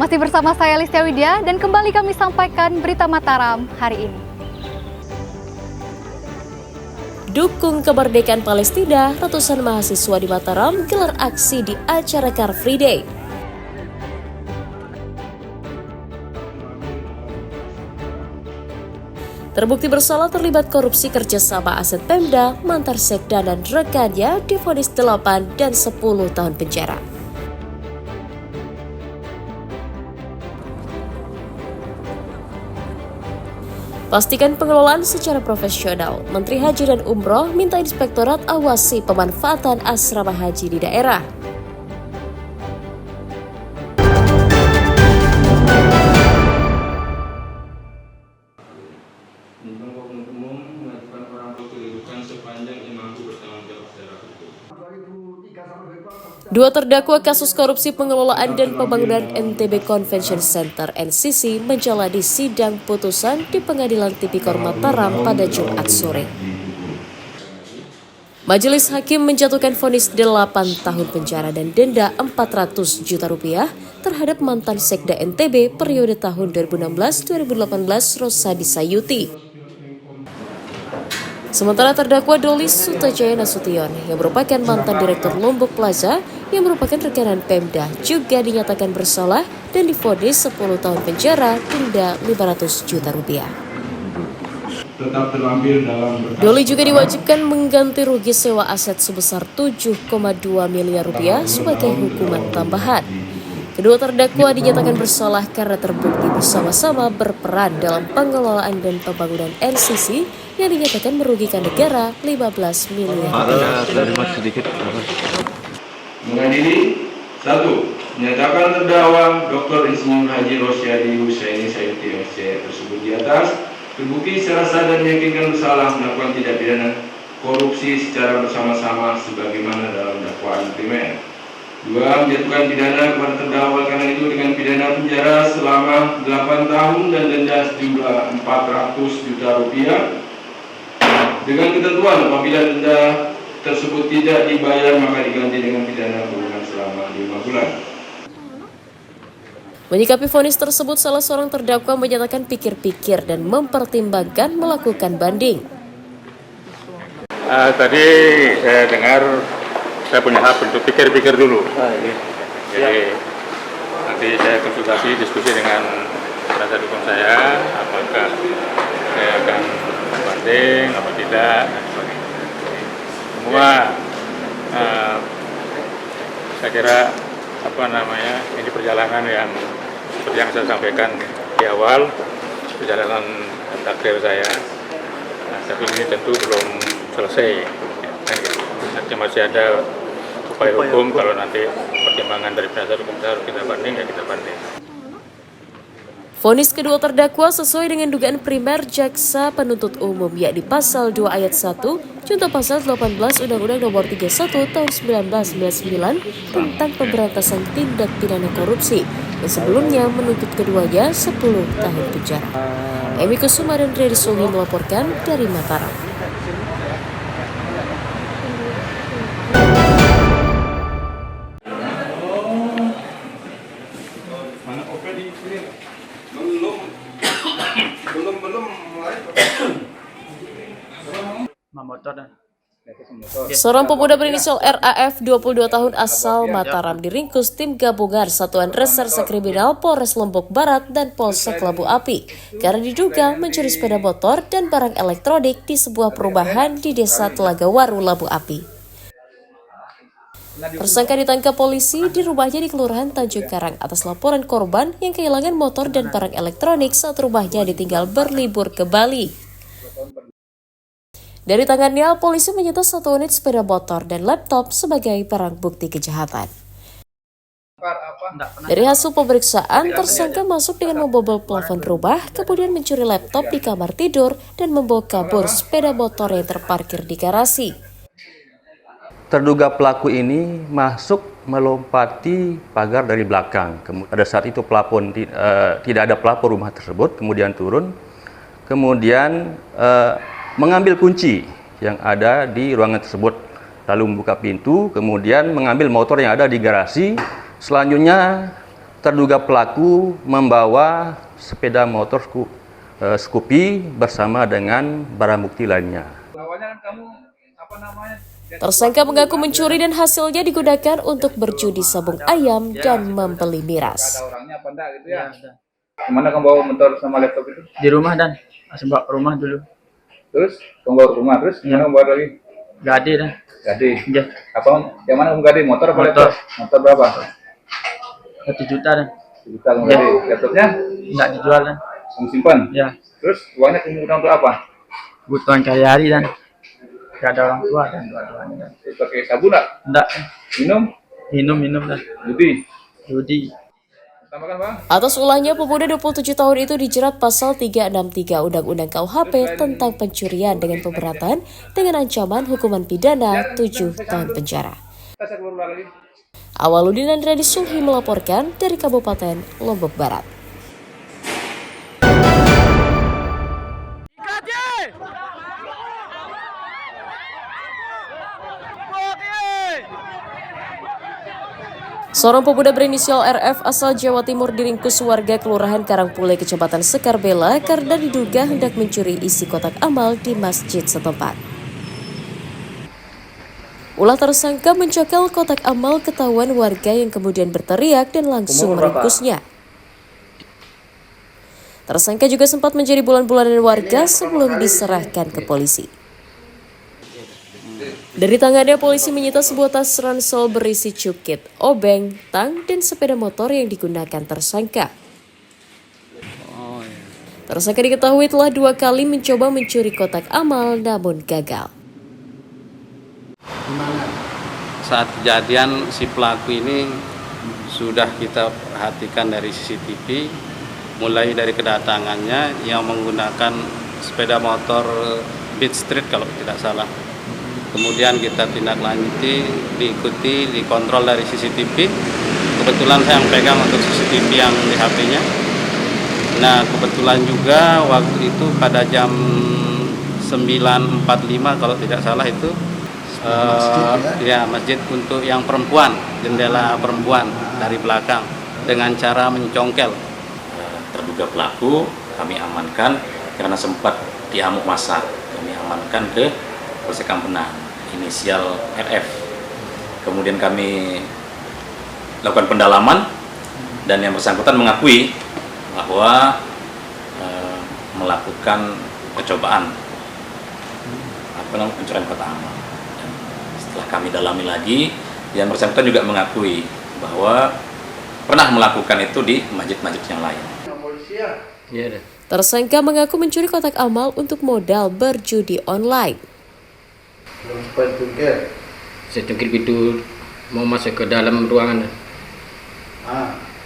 Masih bersama saya Listia Widya dan kembali kami sampaikan berita Mataram hari ini. Dukung kemerdekaan Palestina, ratusan mahasiswa di Mataram gelar aksi di acara Car Free Day. Terbukti bersalah terlibat korupsi kerjasama aset Pemda, Mantar Sekda dan rekannya divonis 8 dan 10 tahun penjara. Pastikan pengelolaan secara profesional. Menteri Haji dan Umroh minta Inspektorat awasi pemanfaatan asrama haji di daerah. Dua terdakwa kasus korupsi pengelolaan dan pembangunan NTB Convention Center (NCC) menjalani sidang putusan di Pengadilan Tipikor Mataram pada Jumat sore. Majelis Hakim menjatuhkan vonis 8 tahun penjara dan denda 400 juta rupiah terhadap mantan Sekda NTB periode tahun 2016-2018 Rosadi Sayuti. Sementara terdakwa Doli Sutajaya Nasution yang merupakan mantan Direktur Lombok Plaza yang merupakan rekanan Pemda juga dinyatakan bersalah dan divonis 10 tahun penjara denda 500 juta rupiah. Doli juga diwajibkan mengganti rugi sewa aset sebesar 7,2 miliar rupiah sebagai hukuman tambahan. Kedua terdakwa dinyatakan bersalah karena terbukti bersama-sama berperan dalam pengelolaan dan pembangunan NCC yang dinyatakan merugikan negara 15 miliar rupiah. Mengadili 1. Menyatakan terdakwa Dr. Insinyur Haji Rosyadi Husaini Sayuti MC tersebut di atas terbukti secara sah dan meyakinkan bersalah melakukan tindak pidana korupsi secara bersama-sama sebagaimana dalam dakwaan primer. 2. Menjatuhkan pidana kepada terdakwa karena itu dengan pidana penjara selama 8 tahun dan denda sejumlah 400 juta rupiah dengan ketentuan apabila denda tersebut tidak dibayar maka diganti dengan pidana kurungan selama 5 bulan. Menyikapi vonis tersebut, salah seorang terdakwa menyatakan pikir-pikir dan mempertimbangkan melakukan banding. Tadi saya dengar saya punya hak untuk pikir-pikir dulu. Jadi nanti saya konsultasi diskusi dengan penasihat hukum saya, apakah saya akan banding atau tidak. Semua saya kira ini perjalanan yang seperti yang saya sampaikan di awal, perjalanan takdir saya. Tapi ini tentu belum selesai. Nanti masih ada upaya hukum, kalau nanti pertimbangan dari penasihat hukum harus kita banding, ya kita banding. Vonis kedua terdakwa sesuai dengan dugaan primer jaksa penuntut umum, yakni pasal 2 ayat 1, contoh pasal 18 Undang-Undang Nomor 31 Tahun 1999 tentang pemberantasan tindak pidana korupsi, yang sebelumnya menuntut keduanya 10 tahun penjara. Emi Kusuma dan Reddy Suhi melaporkan dari Mataram. Seorang pemuda berinisial RAF 22 tahun asal Mataram diringkus tim gabungan Satuan Reserse Kriminal Polres Lombok Barat dan Polsek Labu Api karena diduga mencuri sepeda motor dan barang elektronik di sebuah perumahan di Desa Telaga Waru, Labu Api. Tersangka ditangkap polisi di rumahnya di Kelurahan Tanjung Karang atas laporan korban yang kehilangan motor dan barang elektronik saat rumahnya ditinggal berlibur ke Bali. Dari tangannya, polisi menyita 1 unit sepeda motor dan laptop sebagai barang bukti kejahatan. Dari hasil pemeriksaan, tersangka masuk dengan membobol plafon rumah, kemudian mencuri laptop di kamar tidur dan membawa kabur sepeda motor yang terparkir di garasi. Terduga pelaku ini masuk melompati pagar dari belakang. Pada saat itu tidak ada pelapor rumah tersebut, kemudian turun, kemudian mengambil kunci yang ada di ruangan tersebut, lalu membuka pintu, kemudian mengambil motor yang ada di garasi. Selanjutnya terduga pelaku membawa sepeda motor Scoopy bersama dengan barang bukti lainnya. Tersangka mengaku mencuri dan hasilnya digunakan untuk berjudi sabung ayam dan membeli miras. Orangnya apa enggak gitu ya? Kemana kamu bawa motor sama laptop itu? Di rumah dan masih bawa ke rumah dulu. Terus kamu bawa ke rumah, terus kemana kamu bawa lagi? Gade dah. Gade. Ya. Apa? Yang mana kamu gade? Motor apa Motor. laptop? Motor berapa? 1 juta dan 1 juta kamu gade. Laptopnya? nggak dijual dan. Kamu simpan? Ya. Terus uangnya kamu gunakan untuk apa? Kebutuhan hari-hari dan. Gak ada orang tua dan dua-duanya dan. Terus pakai sabun nggak? Enggak. Minum dan. Judi. Tambahkan bang. Atas ulahnya, pemuda 27 tahun itu dijerat pasal 363 Undang-Undang KUHP tentang pencurian dengan pemberatan dengan ancaman hukuman pidana 7 tahun penjara. Saya keluar lagi. Awaludin Andriadi Sulhi melaporkan dari Kabupaten Lombok Barat. Seorang pemuda berinisial RF asal Jawa Timur diringkus warga Kelurahan Karangpule, Kecamatan Sekarbela karena diduga hendak mencuri isi kotak amal di masjid setempat. Ulah tersangka mencongkel kotak amal ketahuan warga yang kemudian berteriak dan langsung meringkusnya. Tersangka juga sempat menjadi bulan-bulanan warga sebelum diserahkan ke polisi. Dari tangannya, polisi menyita sebuah tas ransel berisi cukit, obeng, tang, dan sepeda motor yang digunakan tersangka. Tersangka diketahui telah 2 kali mencoba mencuri kotak amal namun gagal. Saat kejadian si pelaku ini sudah kita perhatikan dari CCTV, mulai dari kedatangannya yang menggunakan sepeda motor Beat Street kalau tidak salah. Kemudian kita tindak lanjuti, diikuti, dikontrol dari CCTV. Kebetulan saya yang pegang untuk CCTV yang di HP-nya. Nah, kebetulan juga waktu itu pada jam 9.45 kalau tidak salah itu masjid untuk yang perempuan, jendela perempuan dari belakang dengan cara mencongkel. Terduga pelaku kami amankan karena sempat diamuk massa. Kami amankan ke Polsek Ampenan, inisial RF. Kemudian kami lakukan pendalaman dan yang bersangkutan mengakui bahwa melakukan percobaan pencurian kotak amal. Dan setelah kami dalami lagi, yang bersangkutan juga mengakui bahwa pernah melakukan itu di masjid-masjid yang lain. Tersangka mengaku mencuri kotak amal untuk modal berjudi online. Saya cungkil pintu mau masuk ke dalam ruangan.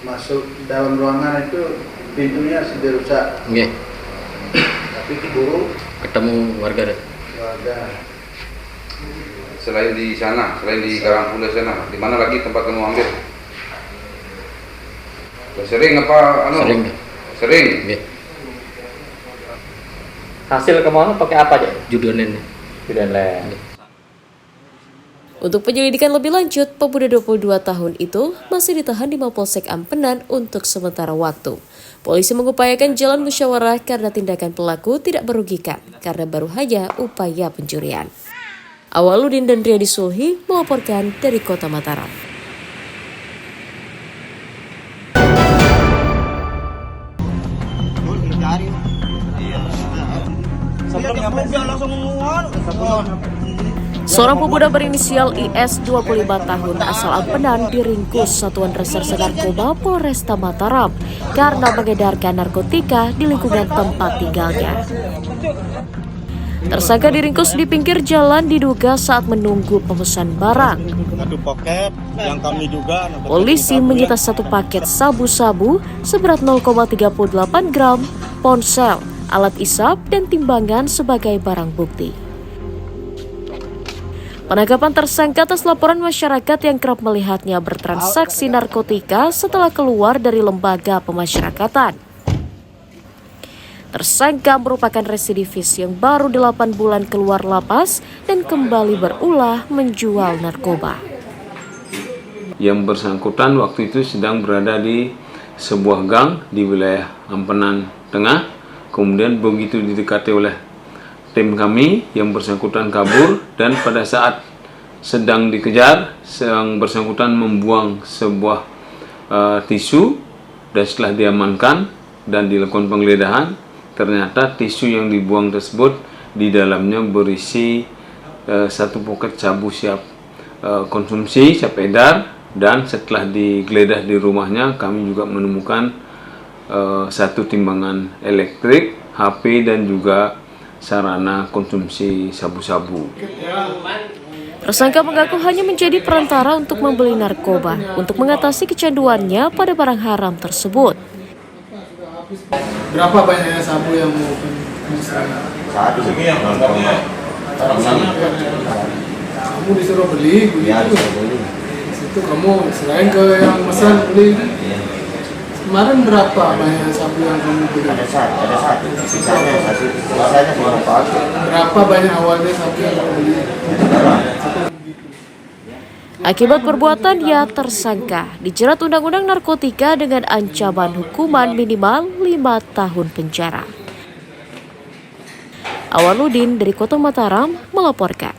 Masuk dalam ruangan itu pintunya sudah rusak. Nggih. Tapi keburu Ketemu warga. Selain di sana, selain di Karangpule sana, di mana lagi tempat kamu ambil? Sering apa? Sering. Nggih. Hasil kemana pakai apa aja? Judi online. Untuk penyelidikan lebih lanjut, pemuda 22 tahun itu masih ditahan di Mapolsek Ampenan untuk sementara waktu. Polisi mengupayakan jalan musyawarah karena tindakan pelaku tidak merugikan karena baru saja upaya pencurian. Awaludin dan Andriadi Sulhi melaporkan dari Kota Mataram. Seorang pemuda berinisial IS 25 tahun asal Ampenan diringkus Satuan Reserse Narkoba Polresta Mataram karena mengedarkan narkotika di lingkungan tempat tinggalnya. Tersangka diringkus di pinggir jalan diduga saat menunggu pemesan barang. Polisi menyita 1 paket sabu-sabu seberat 0,38 gram, ponsel, alat isap, dan timbangan sebagai barang bukti. Penangkapan tersangka atas laporan masyarakat yang kerap melihatnya bertransaksi narkotika setelah keluar dari lembaga pemasyarakatan. Tersangka merupakan residivis yang baru 8 bulan keluar lapas dan kembali berulah menjual narkoba. Yang bersangkutan waktu itu sedang berada di sebuah gang di wilayah Ampenan Tengah. Kemudian begitu didekati oleh tim kami, yang bersangkutan kabur, dan pada saat sedang dikejar, yang bersangkutan membuang sebuah tisu, dan setelah diamankan dan dilakukan penggeledahan, ternyata tisu yang dibuang tersebut di dalamnya berisi 1 poket sabu siap konsumsi, siap edar, dan setelah digeledah di rumahnya kami juga menemukan 1 timbangan elektrik, HP, dan juga sarana konsumsi sabu-sabu. Tersangka mengaku hanya menjadi perantara untuk membeli narkoba untuk mengatasi kecanduannya pada barang haram tersebut. Berapa banyaknya sabu yang mau Satu segini yang kamu disuruh beli begitu. Itu kamu selain ke yang pesan beli. Kemarin berapa banyak sabu yang kamu beli? Ada satu. Sisanya semua pakai. Berapa banyak awalnya sabu yang kamu beli? Akibat perbuatannya, tersangka dijerat Undang-Undang Narkotika dengan ancaman hukuman minimal 5 tahun penjara. Awaludin dari Kota Mataram melaporkan.